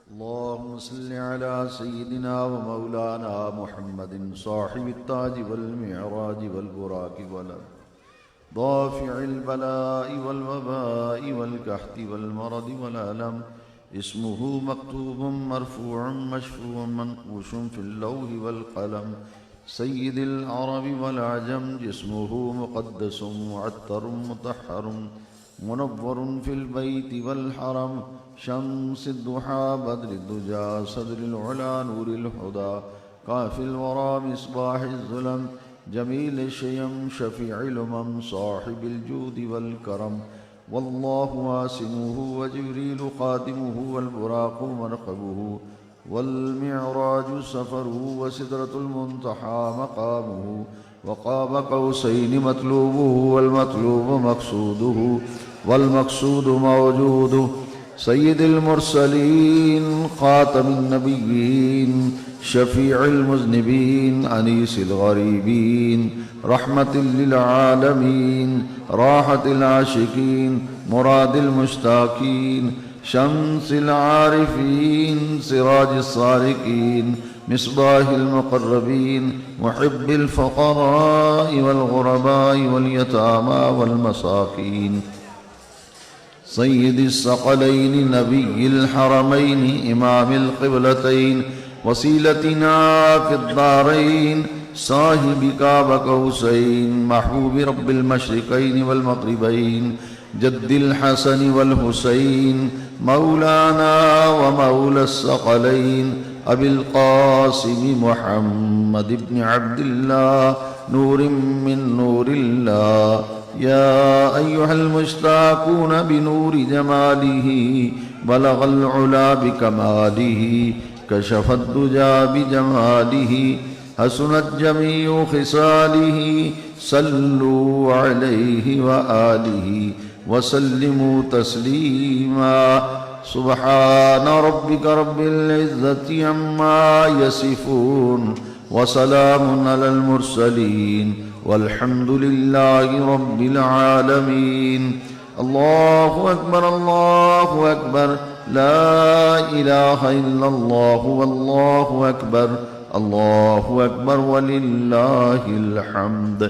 अल्लाहुम्मा सल्लि अला सय्यिदिना व मौलाना मुहम्मदिन साहिबित ताज वल मिअराज वल बुराक वल दाफिइल बलाइ वल वबाइ वल कहति वल मरद वल अलम इस्मुहु मक्तूबुम मरफूउम मशफूउम मनकूशुम फिल लौहि वल कलम सय्यिदिल अरबि वल अजम जिस्मुहु मुक़द्दसुम मुअत्तरुम मुतहहरुम मुनव्वरुन फिल बैति वल हरम शम्सिद दुहा बद्रिद दुजा सदरिल उला नूरिल हुदा काफिल वरा मिस्बाहिज़ ज़ुलम जमील शयम शफीइल उमम साहिबिल जूदि वल करम वल्लाहु आसिमुहु व जिब्रीलु ख़ातिमुहु वल बुराक़ु मरक़बुहु वल मिअराजु सफ़रुहु व सिदरतुल मुंतहा मक़ामुहु व क़ाब क़ौसैनि मतलूबुहु वल मतलूबु मक़सूदुहु वल मक़सूदु मौजूदुहु सय्यिदिल मुरसलीन ख़ातमिन नबिय्यीन शफ़ीइल मुज़निबीन अनीसिल गरीबीन रहमतिल लिल आलमीन राहतिल आशिकीन मुरादिल मुश्ताकीन शम्सिल आरिफीन सिराजिस सारिकीन मिस्बाहिल मुक़र्रबीन मुहिब्बिल फ़ुक़राइ वल ग़ुरबाइ वल यतामा वल मसाकीन सय्यिदिस सकलैन नबिय्यिल हरमैन इमामिल क़िबलतैन वसीलतिना फ़िद दारैन साहिबि काब कौसैन महबूबि रब्बिल मशरिक़ैन वल मग़रिबैन जद्दिल हसन वल हुसैन मौलाना व मौलस सकलैन अबिल क़ासिम मुहम्मद इब्न अब्दिल्लाह नूरिम मिन नूरिल्लाह या अय्युहल मुश्ताक़ून बिनूरि जमालिही बलगल उला बिकमालिही कशफद दुजा बिजमालिही हसनत जमीउ खिसालिही सल्लु अलैहि व आलिही वसल्लिमु तस्लीमा सुब्हान रब्बिक रब्बिल इज़्ज़ति अम्मा यसिफून वसलामुन अलल मुरसलीन वल्हम्दुलिल्लाहि रब्बिल आलमीन। अल्लाहु अकबर ला इलाहा इल्लल्लाह वल्लाहु अकबर वलिल्लाहिल हम्द।